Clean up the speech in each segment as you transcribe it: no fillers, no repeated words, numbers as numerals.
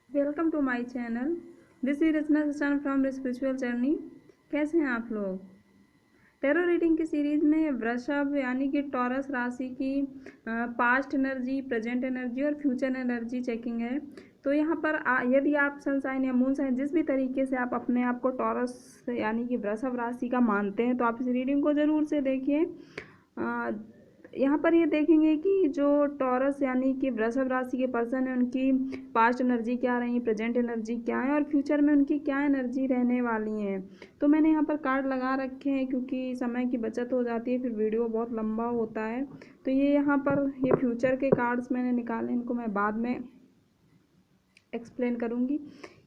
Welcome to my channel. This is Rachna Sachan from spiritual journey. कैसे हैं आप लोग? टैरो रीडिंग की सीरीज में वृषभ यानी कि टॉरस राशि की पास्ट एनर्जी, प्रेजेंट एनर्जी और फ्यूचर एनर्जी चेकिंग है। तो यहाँ पर यदि आप सन साइन या मून साइन जिस भी तरीके से आप अपने आप को टॉरस यानी कि वृषभ राशि का मानते हैं तो आप इस रीडिंग को ज़रूर से देखिए। यहाँ पर ये देखेंगे कि जो टॉरस यानी कि वृषभ राशि के पर्सन है उनकी पास्ट एनर्जी क्या रही, प्रेजेंट एनर्जी क्या है और फ्यूचर में उनकी क्या एनर्जी रहने वाली है। तो मैंने यहाँ पर कार्ड लगा रखे हैं क्योंकि समय की बचत हो जाती है, फिर वीडियो बहुत लंबा होता है। तो ये यहाँ पर ये फ्यूचर के कार्ड्स मैंने निकाले, इनको मैं बाद में एक्सप्लेन करूँगी।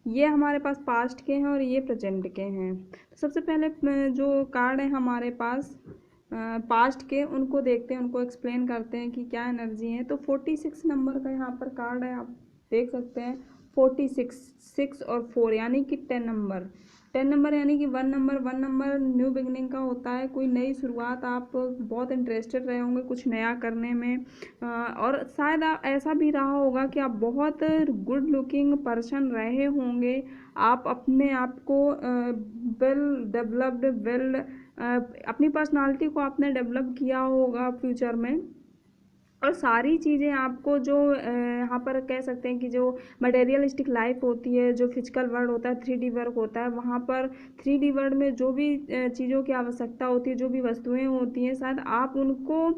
ये हमारे पास पास्ट के हैं और ये प्रेजेंट के हैं। तो सबसे पहले जो कार्ड है हमारे पास पास्ट के, उनको देखते हैं, उनको एक्सप्लेन करते हैं कि क्या एनर्जी है। तो 46 नंबर का यहाँ पर कार्ड है, आप देख सकते हैं। 46 6 और 4 यानी कि 10 नंबर। 10 नंबर यानी कि 1 नंबर न्यू बिगनिंग का होता है, कोई नई शुरुआत। आप बहुत इंटरेस्टेड रहे होंगे कुछ नया करने में, और शायद ऐसा भी रहा होगा कि आप बहुत गुड लुकिंग पर्सन रहे होंगे। आप अपने आप को वेल डेवलप्ड अपनी पर्सनालिटी को आपने डेवलप किया होगा फ्यूचर में। और सारी चीज़ें आपको जो यहाँ पर कह सकते हैं कि जो मटेरियलिस्टिक लाइफ होती है, जो फिजिकल वर्ल्ड होता है, 3D वर्क होता है, वहाँ पर 3D वर्ल्ड में जो भी चीज़ों की आवश्यकता होती है, जो भी वस्तुएं होती हैं, शायद आप उनको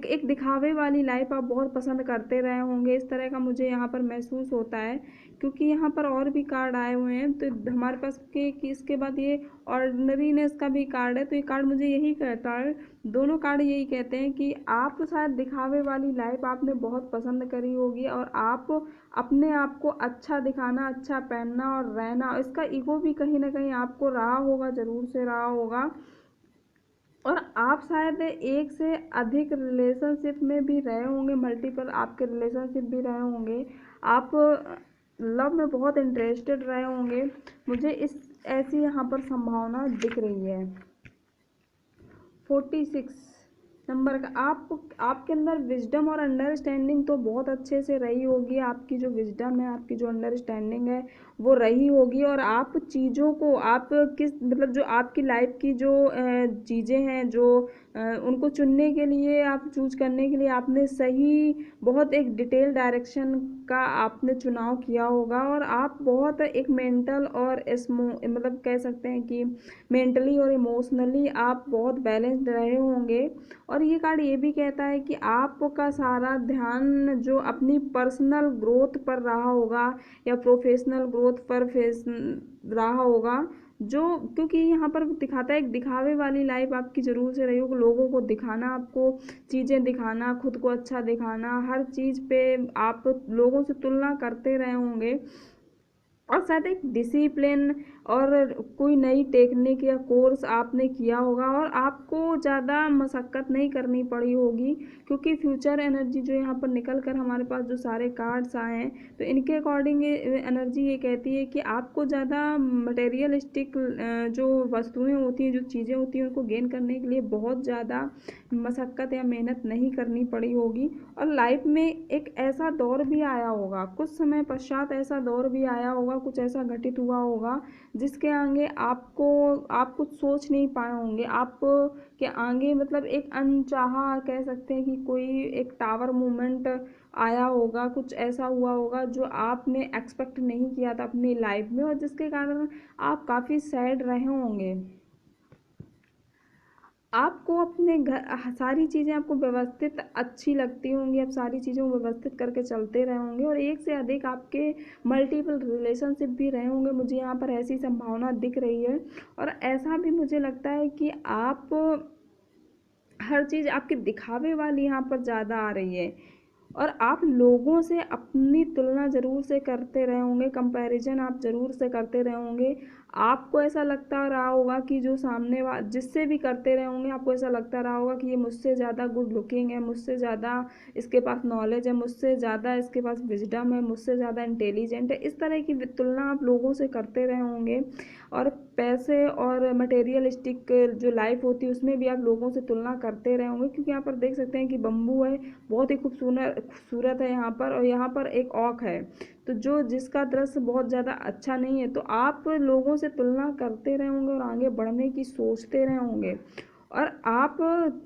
एक दिखावे वाली लाइफ आप बहुत पसंद करते रहे होंगे। इस तरह का मुझे यहाँ पर महसूस होता है क्योंकि यहाँ पर और भी कार्ड आए हुए हैं। तो हमारे पास के कि इसके बाद ये ऑर्डिनरीनेस का भी कार्ड है। तो ये कार्ड मुझे यही कहता है, दोनों कार्ड यही कहते हैं कि आप शायद दिखावे वाली लाइफ आपने बहुत पसंद करी होगी और आप अपने आप को अच्छा दिखाना, अच्छा पहनना और रहना, इसका ईगो भी कहीं ना कहीं आपको रहा होगा, ज़रूर से रहा होगा। और आप शायद एक से अधिक रिलेशनशिप में भी रहे होंगे, मल्टीपल आपके रिलेशनशिप भी रहे होंगे। आप लव में बहुत इंटरेस्टेड रहे होंगे। मुझे इस ऐसी यहाँ पर संभावना दिख रही है। 46 नंबर का आपके अंदर विजडम और अंडरस्टैंडिंग तो बहुत अच्छे से रही होगी। आपकी जो विजडम है, आपकी जो अंडरस्टैंडिंग है वो रही होगी। और आप चीज़ों को आप किस मतलब जो आपकी लाइफ की जो चीज़ें हैं, जो उनको चुनने के लिए, आप चूज करने के लिए आपने सही बहुत एक डिटेल डायरेक्शन का आपने चुनाव किया होगा। और आप बहुत एक मेंटल और मतलब कह सकते हैं कि मेंटली और इमोशनली आप बहुत बैलेंस्ड रहे होंगे। और ये कार्ड ये भी कहता है कि आपका सारा ध्यान जो अपनी पर्सनल ग्रोथ पर रहा होगा या प्रोफेशनल ग्रोथ पर रहा होगा। जो क्योंकि यहाँ पर दिखाता है एक दिखावे वाली लाइफ आपकी ज़रूर से रही होगी, लोगों को दिखाना, आपको चीज़ें दिखाना, खुद को अच्छा दिखाना, हर चीज़ पे आप लोगों से तुलना करते रहे होंगे। और शायद एक डिसिप्लिन और कोई नई टेक्निक या कोर्स आपने किया होगा और आपको ज़्यादा मशक्क़त नहीं करनी पड़ी होगी। क्योंकि फ्यूचर एनर्जी जो यहाँ पर निकल कर हमारे पास जो सारे कार्ड्स आए हैं, तो इनके अकॉर्डिंग एनर्जी ये कहती है कि आपको ज़्यादा मटेरियलिस्टिक जो वस्तुएं होती हैं, जो चीज़ें होती हैं, उनको गेन करने के लिए बहुत ज़्यादा मशक्क़त या मेहनत नहीं करनी पड़ी होगी। और लाइफ में एक ऐसा दौर भी आया होगा, कुछ समय पश्चात ऐसा दौर भी आया होगा, कुछ ऐसा घटित हुआ होगा जिसके आगे आप कुछ सोच नहीं पाए होंगे। आप के आगे मतलब एक अनचाहा कह सकते हैं कि कोई एक टावर मूवमेंट आया होगा, कुछ ऐसा हुआ होगा जो आपने एक्सपेक्ट नहीं किया था अपनी लाइफ में और जिसके कारण आप काफ़ी सैड रहे होंगे। आपको अपने घर सारी चीज़ें आपको व्यवस्थित अच्छी लगती होंगी, आप सारी चीज़ों को व्यवस्थित करके चलते रहे होंगे और एक से अधिक आपके मल्टीपल रिलेशनशिप भी रहे होंगे। मुझे यहाँ पर ऐसी संभावना दिख रही है। और ऐसा भी मुझे लगता है कि आप हर चीज़ आपके दिखावे वाली यहाँ पर ज़्यादा आ रही है और आप लोगों से अपनी तुलना ज़रूर से करते रहे होंगे, कंपैरिजन आप ज़रूर से करते रहे होंगे। आपको ऐसा लगता रहा होगा कि जो सामने जिससे भी करते रहे होंगे, आपको ऐसा लगता रहा होगा कि ये मुझसे ज़्यादा गुड लुकिंग है, मुझसे ज़्यादा इसके पास नॉलेज है, मुझसे ज़्यादा इसके पास विजडम है, मुझसे ज़्यादा इंटेलिजेंट है। इस तरह की तुलना आप लोगों से करते रहे होंगे। और पैसे और मटेरियलिस्टिक जो लाइफ होती है उसमें भी आप लोगों से तुलना करते रहे होंगे। क्योंकि यहाँ पर देख सकते हैं कि बम्बू है, बहुत ही खूबसूरत खूबसूरत है यहाँ पर, और यहाँ पर एक औक है, तो जो जिसका दृश्य बहुत ज़्यादा अच्छा नहीं है, तो आप लोगों से तुलना करते रहे होंगे और आगे बढ़ने की सोचते रहे होंगे। और आप,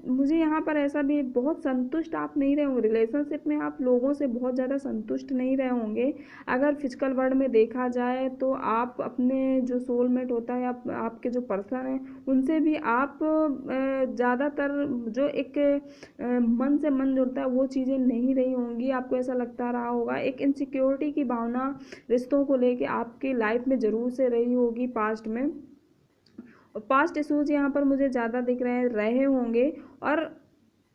मुझे यहाँ पर ऐसा भी बहुत संतुष्ट आप नहीं रहे होंगे रिलेशनशिप में, आप लोगों से बहुत ज़्यादा संतुष्ट नहीं रहे होंगे। अगर फिजिकल वर्ल्ड में देखा जाए तो आप अपने जो सोलमेट होता है, आपके जो पर्सन है, उनसे भी आप ज़्यादातर जो एक मन से मन जुड़ता है वो चीज़ें नहीं रही होंगी। आपको ऐसा लगता रहा होगा, एक इनसिक्योरिटी की भावना रिश्तों को लेके आपकी लाइफ में ज़रूर से रही होगी पास्ट में। और पास्ट इशूज यहाँ पर मुझे ज़्यादा दिख रहे होंगे। और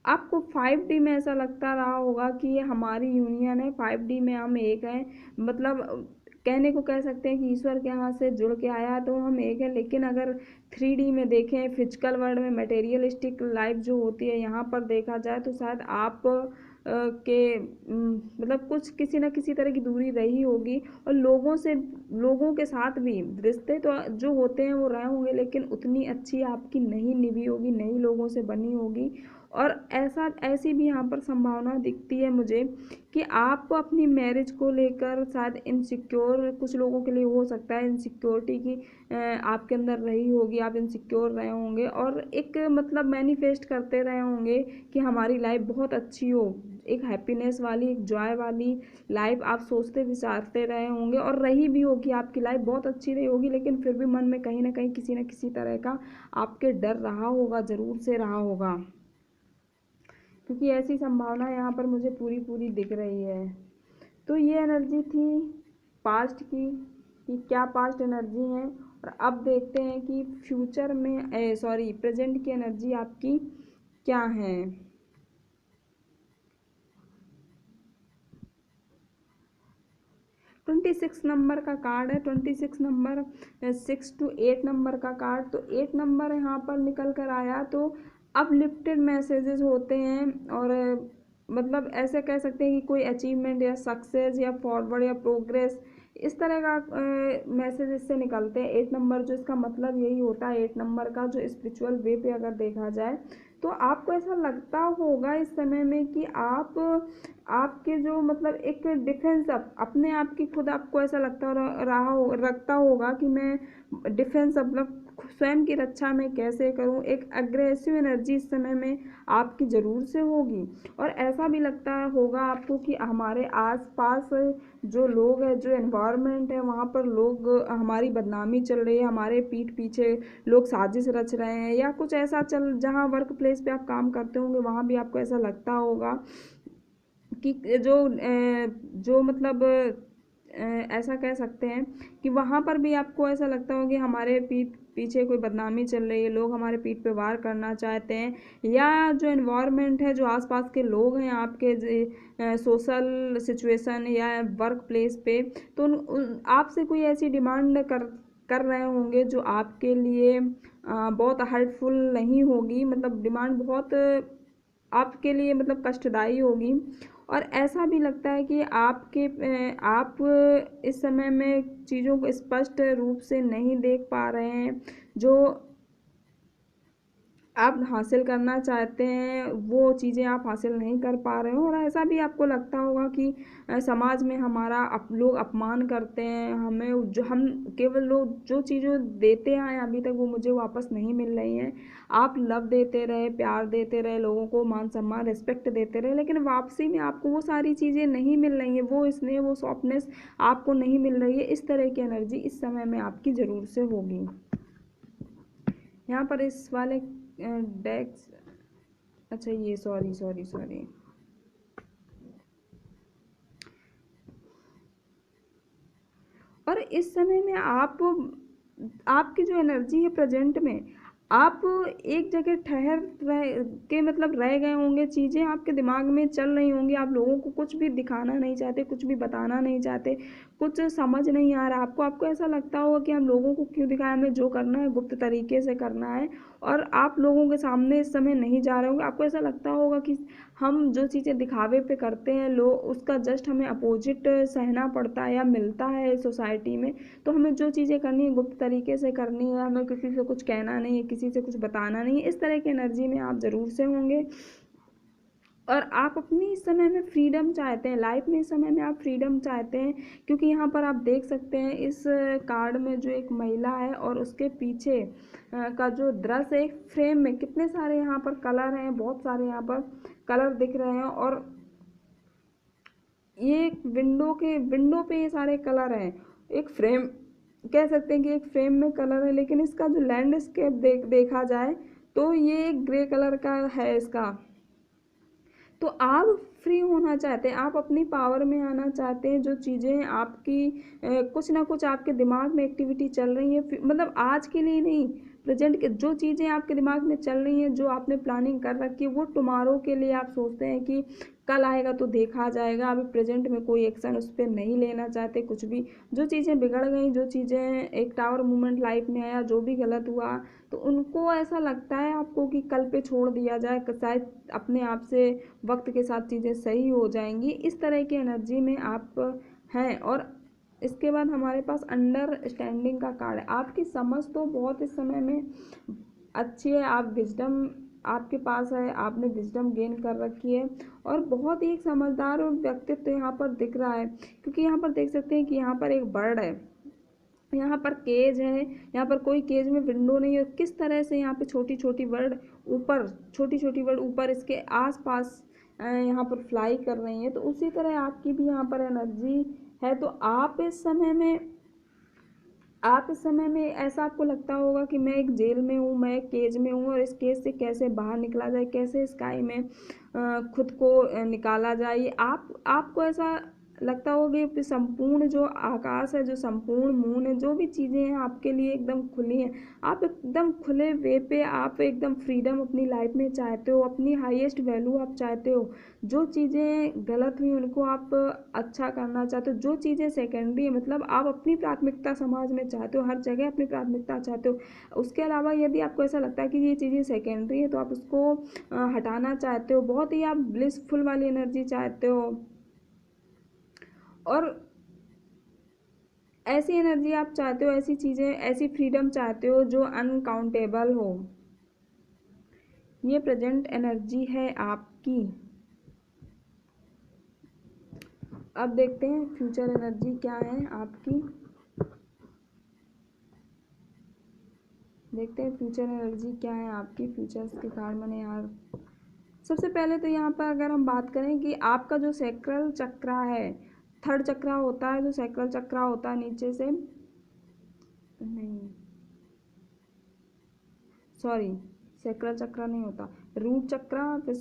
आपको 5D में ऐसा लगता रहा होगा कि ये हमारी यूनियन है, 5D में हम एक हैं, मतलब कहने को कह सकते हैं कि ईश्वर के यहाँ से जुड़ के आया तो हम एक हैं। लेकिन अगर 3D में देखें, फिजिकल वर्ल्ड में मटेरियलिस्टिक लाइफ जो होती है, यहाँ पर देखा जाए तो शायद आप के मतलब कुछ किसी न किसी तरह की दूरी रही होगी। और लोगों के साथ भी रिश्ते तो जो होते हैं वो रहे होंगे, लेकिन उतनी अच्छी आपकी नहीं निभी होगी, नई लोगों से बनी होगी। और ऐसी भी यहाँ पर संभावना दिखती है मुझे कि आप अपनी मैरिज को लेकर शायद इनसिक्योर, कुछ लोगों के लिए हो सकता है इनसिक्योरिटी की आपके अंदर रही होगी, आप इनसिक्योर रहे होंगे और एक मतलब मैनिफेस्ट करते रहे होंगे कि हमारी लाइफ बहुत अच्छी हो, एक हैप्पीनेस वाली, एक जॉय वाली लाइफ आप सोचते विचारते रहे होंगे, और रही भी होगी, आपकी लाइफ बहुत अच्छी रही होगी। लेकिन फिर भी मन में कहीं ना कहीं किसी न किसी तरह का आपके डर रहा होगा, ज़रूर से रहा होगा, क्योंकि ऐसी संभावना यहाँ पर मुझे पूरी पूरी दिख रही है। तो ये एनर्जी थी पास्ट की, कि क्या पास्ट एनर्जी है। और अब देखते हैं कि फ्यूचर में प्रेजेंट की एनर्जी आपकी क्या है। 26 नंबर का कार्ड है, 26 नंबर 6 to 8 नंबर का कार्ड। तो 8 नंबर यहाँ पर निकल कर आया, तो अपलिफ्टेड मैसेजेस होते हैं, और मतलब ऐसे कह सकते हैं कि कोई अचीवमेंट या सक्सेस या फॉरवर्ड या प्रोग्रेस, इस तरह का मैसेज इससे निकलते हैं। 8 नंबर जो, इसका मतलब यही होता है 8 नंबर का, जो स्पिरिचुअल वे पे अगर देखा जाए तो आपको ऐसा लगता होगा इस समय में कि आपके जो मतलब एक डिफेंस अपने आप की, खुद आपको ऐसा लगता रखता होगा कि मैं डिफेंस मतलब स्वयं की रक्षा में कैसे करूं। एक अग्रेसिव एनर्जी इस समय में आपकी ज़रूर से होगी। और ऐसा भी लगता होगा आपको कि हमारे आसपास जो लोग हैं, जो एनवायरनमेंट है, वहाँ पर लोग, हमारी बदनामी चल रही है, हमारे पीठ पीछे लोग साजिश रच रहे हैं, या कुछ ऐसा जहाँ वर्क प्लेस पे आप काम करते होंगे वहाँ भी आपको ऐसा लगता होगा कि जो मतलब ऐसा कह सकते हैं कि वहाँ पर भी आपको ऐसा लगता हो कि हमारे पीछे कोई बदनामी चल रही है, लोग हमारे पीठ पे वार करना चाहते हैं, या जो एनवायरनमेंट है, जो आसपास के लोग हैं आपके सोशल सिचुएशन या वर्क प्लेस पे, तो आपसे कोई ऐसी डिमांड कर रहे होंगे जो आपके लिए बहुत हर्टफुल नहीं होगी, मतलब डिमांड बहुत आपके लिए मतलब कष्टदायी होगी। और ऐसा भी लगता है कि आप इस समय में चीज़ों को स्पष्ट रूप से नहीं देख पा रहे हैं, जो आप हासिल करना चाहते हैं वो चीज़ें आप हासिल नहीं कर पा रहे हो। और ऐसा भी आपको लगता होगा कि समाज में हमारा लोग अपमान करते हैं, हमें जो हम केवल लोग जो चीज़ें देते आए अभी तक वो मुझे वापस नहीं मिल रही हैं। आप लव देते रहे, प्यार देते रहे, लोगों को मान सम्मान रिस्पेक्ट देते रहे, लेकिन वापसी में आपको वो सारी चीज़ें नहीं मिल रही हैं, वो स्नेह, वो सॉफ्टनेस आपको नहीं मिल रही है। इस तरह की एनर्जी इस समय में आपकी ज़रूर से होगी। यहाँ पर इस वाले डेक्स, अच्छा ये सॉरी और इस समय में आपकी जो एनर्जी है प्रेजेंट में, आप एक जगह ठहर के मतलब रह गए होंगे, चीज़ें आपके दिमाग में चल रही होंगी, आप लोगों को कुछ भी दिखाना नहीं चाहते, कुछ भी बताना नहीं चाहते, कुछ समझ नहीं आ रहा आपको ऐसा लगता होगा कि हम लोगों को क्यों दिखाएं, हमें जो करना है गुप्त तरीके से करना है, और आप लोगों के सामने इस समय नहीं जा रहे होंगे। आपको ऐसा लगता होगा कि हम जो चीज़ें दिखावे पे करते हैं, लोग उसका जस्ट हमें अपोजिट सहना पड़ता है या मिलता है सोसाइटी में। तो हमें जो चीज़ें करनी है गुप्त तरीके से करनी है, हमें किसी से कुछ कहना नहीं है, किसी से कुछ बताना नहीं है। इस तरह की एनर्जी में आप ज़रूर से होंगे। और आप अपनी इस समय में फ्रीडम चाहते हैं, लाइफ में इस समय में आप फ्रीडम चाहते हैं, क्योंकि यहाँ पर आप देख सकते हैं इस कार्ड में जो एक महिला है और उसके पीछे का जो दृश्य है, एक फ्रेम में कितने सारे यहाँ पर कलर हैं, बहुत सारे यहाँ पर कलर दिख रहे हैं। और ये विंडो पे ये सारे कलर हैं, एक फ्रेम कह सकते हैं कि एक फ्रेम में कलर है, लेकिन इसका जो लैंडस्केप देखा जाए तो ये एक ग्रे कलर का है इसका। तो आप फ्री होना चाहते हैं, आप अपनी पावर में आना चाहते हैं, जो चीज़ें आपकी कुछ ना कुछ आपके दिमाग में एक्टिविटी चल रही है, मतलब आज के लिए नहीं, प्रेजेंट के जो चीज़ें आपके दिमाग में चल रही हैं, जो आपने प्लानिंग कर रखी है, वो टुमारो के लिए आप सोचते हैं कि कल आएगा तो देखा जाएगा, अभी प्रेजेंट में कोई एक्शन उस पर नहीं लेना चाहते कुछ भी। जो चीज़ें बिगड़ गई, जो चीज़ें एक टावर मूवमेंट लाइफ में आया, जो भी गलत हुआ, तो उनको ऐसा लगता है आपको कि कल पे छोड़ दिया जाए, शायद अपने आप से वक्त के साथ चीज़ें सही हो जाएंगी, इस तरह की एनर्जी में आप हैं। और इसके बाद हमारे पास अंडरस्टैंडिंग का कार्ड है। आपकी समझ तो बहुत इस समय में अच्छी है, आप विजडम आपके पास है, आपने विजडम गेन कर रखी है, और बहुत ही एक समझदार और व्यक्तित्व यहाँ पर दिख रहा है, क्योंकि यहाँ पर देख सकते हैं कि यहाँ पर एक बर्ड है, यहाँ पर केज है, यहाँ पर कोई केज में विंडो नहीं है, किस तरह से यहाँ पे छोटी छोटी बर्ड ऊपर इसके आसपास यहाँ पर फ्लाई कर रही हैं। तो उसी तरह आपकी भी यहाँ पर एनर्जी है। तो आप इस समय में ऐसा आपको लगता होगा कि मैं एक जेल में हूँ, मैं एक केज में हूँ, और इस केज से कैसे बाहर निकला जाए, कैसे स्काई में खुद को निकाला जाए। आपको ऐसा लगता होगा कि संपूर्ण जो आकाश है, जो संपूर्ण मून है, जो भी चीज़ें हैं आपके लिए एकदम खुली हैं, आप एकदम खुले वे पे, आप एकदम फ्रीडम अपनी लाइफ में चाहते हो, अपनी हाईएस्ट वैल्यू आप चाहते हो, जो चीज़ें गलत हुई उनको आप अच्छा करना चाहते हो, जो चीज़ें सेकेंडरी है, मतलब आप अपनी प्राथमिकता समाज में चाहते हो, हर जगह अपनी प्राथमिकता चाहते हो। उसके अलावा यदि आपको ऐसा लगता है कि ये चीज़ें सेकेंडरी है, तो आप उसको हटाना चाहते हो, बहुत ही आप ब्लिसफुल वाली एनर्जी चाहते हो, और ऐसी एनर्जी आप चाहते हो, ऐसी चीज़ें, ऐसी फ्रीडम चाहते हो जो अनकाउंटेबल हो। ये प्रेजेंट एनर्जी है आपकी। अब देखते हैं फ्यूचर एनर्जी क्या है आपकी। देखते हैं फ्यूचर एनर्जी क्या है आपकी। फ्यूचर्स के कार्ड मैंने यार, सबसे पहले तो यहाँ पर अगर हम बात करें कि आपका जो सैक्रल चक्र है, थर्ड चक्र होता है, जो सैक्रल चक्र होता है नीचे से, नहीं सॉरी, सैक्रल चक्र नहीं होता, रूट चक्र, फिर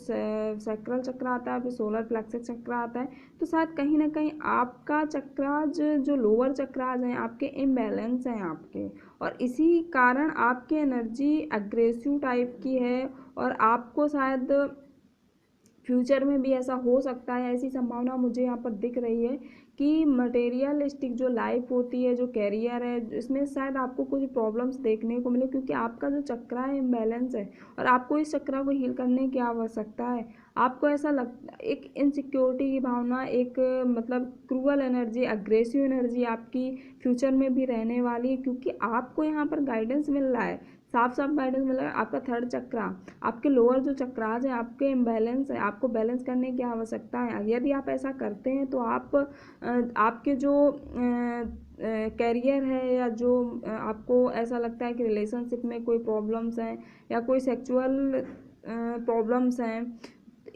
सैक्रल चक्र आता है, फिर सोलर प्लेक्सस चक्र आता है। तो शायद कहीं ना कहीं आपका चक्राज, जो लोअर चक्राज हैं आपके, इम्बैलेंस हैं आपके, और इसी कारण आपकी एनर्जी अग्रेसिव टाइप की है, और आपको शायद फ्यूचर में भी ऐसा हो सकता है, ऐसी संभावना मुझे यहाँ पर दिख रही है कि मटेरियलिस्टिक जो लाइफ होती है, जो कैरियर है, इसमें शायद आपको कुछ प्रॉब्लम्स देखने को मिले, क्योंकि आपका जो चक्र है इम्बैलेंस है, और आपको इस चक्र को हील करने की आवश्यकता है। आपको ऐसा लगता, एक इनसिक्योरिटी की भावना, एक मतलब क्रूअल एनर्जी, अग्रेसिव एनर्जी आपकी फ्यूचर में भी रहने वाली है, क्योंकि आपको यहाँ पर गाइडेंस मिल रहा है, साफ साफ गाइडेंस मिल रहा है। आपका थर्ड चक्र, आपके लोअर जो चक्राज हैं आपके इम्बैलेंस है, आपको बैलेंस करने की आवश्यकता है। यदि आप ऐसा करते हैं तो आप आपके जो कैरियर है, या जो आपको ऐसा लगता है कि रिलेशनशिप में कोई प्रॉब्लम्स हैं, या कोई सेक्सुअल प्रॉब्लम्स हैं,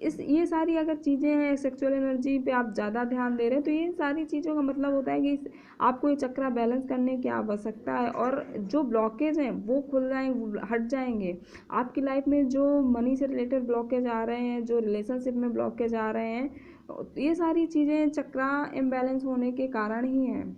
ये सारी अगर चीज़ें हैं, सेक्सुअल एनर्जी पे आप ज़्यादा ध्यान दे रहे हैं, तो ये सारी चीज़ों का मतलब होता है कि आपको ये चक्र बैलेंस करने की आवश्यकता है, और जो ब्लॉकेज हैं वो खुल जाएंगे, हट जाएंगे। आपकी लाइफ में जो मनी से रिलेटेड ब्लॉकेज आ रहे हैं, जो रिलेशनशिप में ब्लॉकेज आ रहे हैं, ये सारी चीज़ें चक्र इम्बैलेंस होने के कारण ही हैं।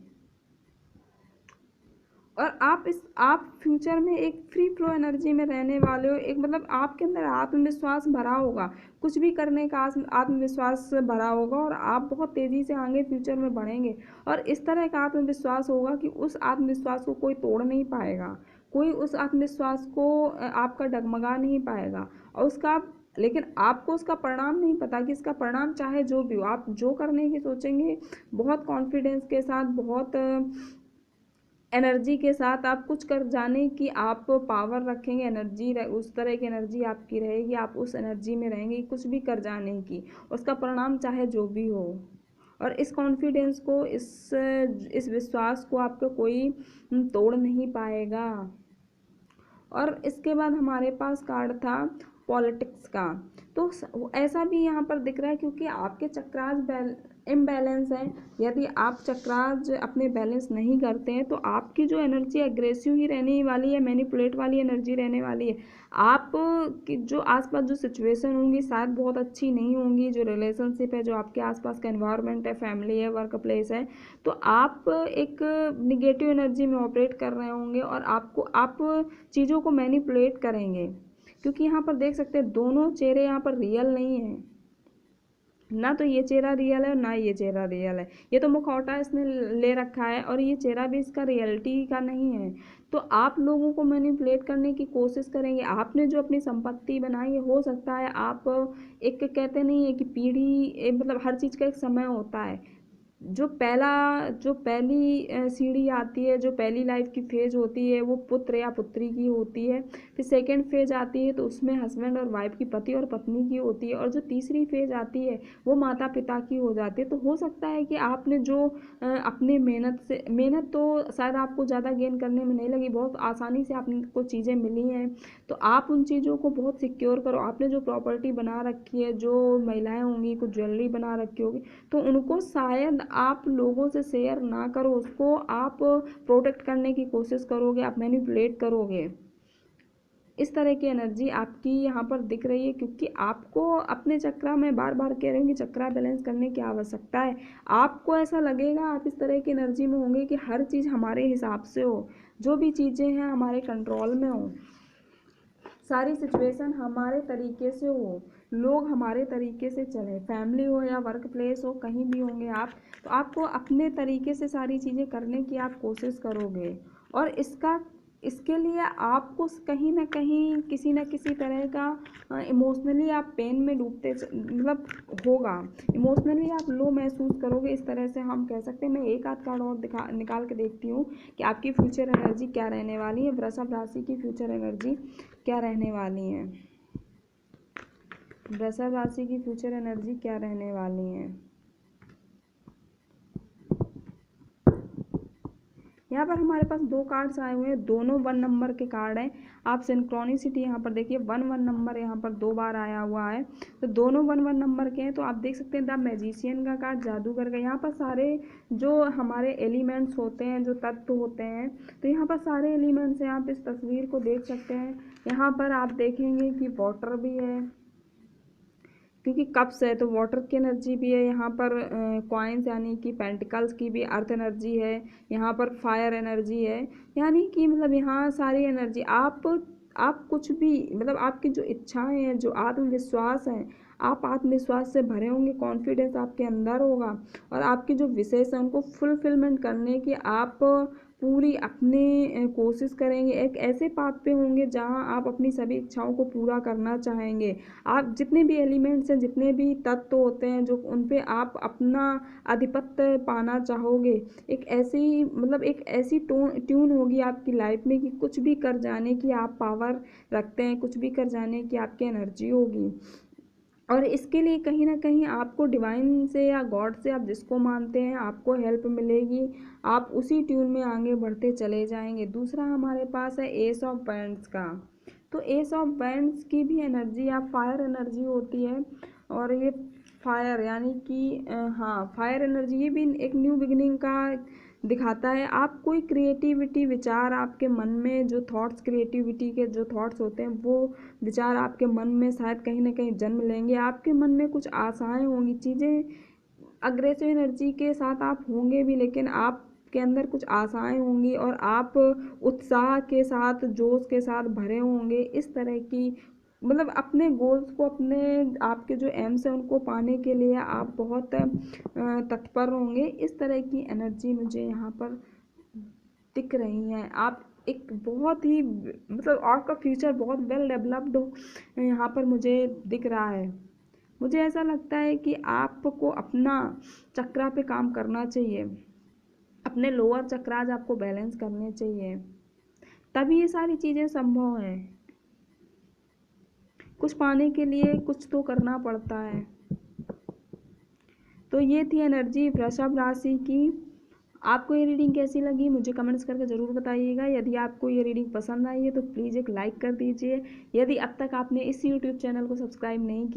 और आप फ्यूचर में एक फ्री फ्लो एनर्जी में रहने वाले हो, एक मतलब आपके अंदर आत्मविश्वास भरा होगा, कुछ भी करने का आत्मविश्वास भरा होगा, और आप बहुत तेज़ी से आगे फ्यूचर में बढ़ेंगे, और इस तरह का आत्मविश्वास होगा कि उस आत्मविश्वास को कोई तोड़ नहीं पाएगा, कोई उस आत्मविश्वास को आपका डगमगा नहीं पाएगा, और उसका लेकिन आपको उसका परिणाम नहीं पता कि इसका परिणाम चाहे जो भी हो, आप जो करने की सोचेंगे बहुत कॉन्फिडेंस के साथ, बहुत एनर्जी के साथ आप कुछ कर जाने की आप पावर रखेंगे, एनर्जी उस तरह की एनर्जी आपकी रहेगी, आप उस एनर्जी में रहेंगे कुछ भी कर जाने की, उसका परिणाम चाहे जो भी हो। और इस कॉन्फिडेंस को, इस विश्वास को आपको कोई तोड़ नहीं पाएगा। और इसके बाद हमारे पास कार्ड था पॉलिटिक्स का। तो ऐसा भी यहाँ पर दिख रहा है क्योंकि आपके चक्रास इम्बैलेंस है। यदि आप चक्रास अपने बैलेंस नहीं करते हैं तो आपकी जो एनर्जी एग्रेसिव ही रहने वाली है, मैनिपुलेट वाली एनर्जी रहने वाली है। आप की जो आसपास जो सिचुएशन होंगी शायद बहुत अच्छी नहीं होंगी, जो रिलेशनशिप है, जो आपके आसपास का एनवायरनमेंट है, फैमिली है, वर्क प्लेस है, तो आप एक निगेटिव एनर्जी में ऑपरेट कर रहे होंगे और आप चीज़ों को मैनिपुलेट करेंगे। क्योंकि यहाँ पर देख सकते हैं दोनों चेहरे यहाँ पर रियल नहीं है, ना तो ये चेहरा रियल है और ना ये चेहरा रियल है। ये तो मुखौटा इसने ले रखा है और ये चेहरा भी इसका रियलिटी का नहीं है। तो आप लोगों को मैनिपुलेट करने की कोशिश करेंगे। आपने जो अपनी संपत्ति बनाई है, हो सकता है आप एक कहते नहीं है कि पीढ़ी मतलब हर चीज़ का एक समय होता है। जो पहली सीढ़ी आती है, जो पहली लाइफ की फेज होती है वो पुत्र या पुत्री की होती है। फिर सेकंड फेज आती है तो उसमें हस्बैंड और वाइफ की, पति और पत्नी की होती है। और जो तीसरी फेज आती है वो माता पिता की हो जाती है। तो हो सकता है कि आपने जो अपने मेहनत तो शायद आपको ज़्यादा गेन करने में नहीं लगी, बहुत आसानी से आपको चीज़ें मिली हैं, तो आप उन चीज़ों को बहुत सिक्योर करो। आपने जो प्रॉपर्टी बना रखी है, जो महिलाएं होंगी कुछ ज्वेलरी बना रखी होगी, तो उनको शायद आप लोगों से शेयर ना करो, उसको आप प्रोटेक्ट करने की कोशिश करोगे, आप मैनिपुलेट करोगे। इस तरह की एनर्जी आपकी यहाँ पर दिख रही है क्योंकि आपको अपने चक्रा में, बार बार कह रही हूँ कि चक्रा बैलेंस करने की आवश्यकता है। आपको ऐसा लगेगा, आप इस तरह की एनर्जी में होंगे कि हर चीज़ हमारे हिसाब से हो, जो भी चीज़ें हैं हमारे कंट्रोल में हो, सारी सिचुएशन हमारे तरीके से हो, लोग हमारे तरीके से चले, फैमिली हो या वर्क प्लेस हो, कहीं भी होंगे आप, तो आपको अपने तरीके से सारी चीज़ें करने की आप कोशिश करोगे। और इसके लिए आपको कहीं ना कहीं किसी न किसी तरह का इमोशनली आप पेन में डूबते मतलब होगा, इमोशनली आप लो महसूस करोगे। इस तरह से हम कह सकते हैं। मैं एक आध कार्ड और निकाल के देखती हूँ कि आपकी फ्यूचर एनर्जी क्या रहने वाली है, वृषभ राशि की फ्यूचर एनर्जी क्या रहने वाली है। वृषभ राशि की फ्यूचर एनर्जी क्या रहने वाली है। यहाँ पर हमारे पास दो कार्ड्स आए हुए हैं, दोनों 1 नंबर के कार्ड हैं। आप सिंक्रोनिसिटी यहाँ पर देखिए, 1 नंबर यहाँ पर 2 बार आया हुआ है, तो दोनों 1 नंबर के हैं। तो आप देख सकते हैं द मैजिशियन का कार्ड, जादूगर का। यहाँ पर सारे जो हमारे एलिमेंट्स होते हैं, जो तत्व होते हैं, तो यहाँ पर सारे एलिमेंट्स हैं। आप इस तस्वीर को देख सकते हैं। यहाँ पर आप देखेंगे कि वाटर भी है, क्योंकि कप्स है तो वाटर की एनर्जी भी है। यहाँ पर कॉइन्स यानी कि पेंटिकल्स की भी अर्थ एनर्जी है। यहाँ पर फायर एनर्जी है, यानी कि मतलब यहाँ सारी एनर्जी आप कुछ भी मतलब आपकी जो इच्छाएं हैं, जो आत्मविश्वास है, आप आत्मविश्वास से भरे होंगे, कॉन्फिडेंस आपके अंदर होगा और आपकी जो विशेष है उनको फुलफिलमेंट करने की आप पूरी अपनी कोशिश करेंगे। एक ऐसे पाथ पे होंगे जहाँ आप अपनी सभी इच्छाओं को पूरा करना चाहेंगे। आप जितने भी एलिमेंट्स हैं, जितने भी तत्व होते हैं, जो उन पे आप अपना आधिपत्य पाना चाहोगे, एक ऐसी ट्यून होगी आपकी लाइफ में कि कुछ भी कर जाने की आप पावर रखते हैं, कुछ भी कर जाने की आपकी एनर्जी होगी। और इसके लिए कहीं ना कहीं आपको डिवाइन से या गॉड से, आप जिसको मानते हैं, आपको हेल्प मिलेगी। आप उसी ट्यून में आगे बढ़ते चले जाएंगे। दूसरा हमारे पास है एस ऑफ बैंड्स का। तो एस ऑफ बैंड्स की भी एनर्जी आप फायर एनर्जी होती है। और ये फायर यानी कि हाँ, फायर एनर्जी, ये भी एक न्यू बिगिनिंग का दिखाता है। आप कोई क्रिएटिविटी विचार आपके मन में, जो थॉट्स, क्रिएटिविटी के जो थॉट्स होते हैं, वो विचार आपके मन में शायद कहीं ना कहीं जन्म लेंगे। आपके मन में कुछ आशाएं होंगी, चीज़ें अग्रेसिव एनर्जी के साथ आप होंगे भी, लेकिन आप के अंदर कुछ आशाएं होंगी और आप उत्साह के साथ, जोश के साथ भरे होंगे। इस तरह की मतलब अपने गोल्स को, अपने आपके जो एम्स हैं उनको पाने के लिए आप बहुत तत्पर होंगे। इस तरह की एनर्जी मुझे यहाँ पर दिख रही हैं। आप एक बहुत ही मतलब आपका फ्यूचर बहुत वेल डेवलप्ड यहाँ पर मुझे दिख रहा है। मुझे ऐसा लगता है कि आपको अपना चक्रा पे काम करना चाहिए, अपने लोअर चक्रास आपको बैलेंस करने चाहिए, तभी ये सारी चीज़ें संभव हैं। कुछ पाने के लिए कुछ तो करना पड़ता है। तो ये थी एनर्जी वृषभ राशि की। आपको ये रीडिंग कैसी लगी मुझे कमेंट्स करके ज़रूर बताइएगा। यदि आपको ये रीडिंग पसंद आई है तो प्लीज़ एक लाइक कर दीजिए। यदि अब तक आपने इस यूट्यूब चैनल को सब्सक्राइब नहीं किया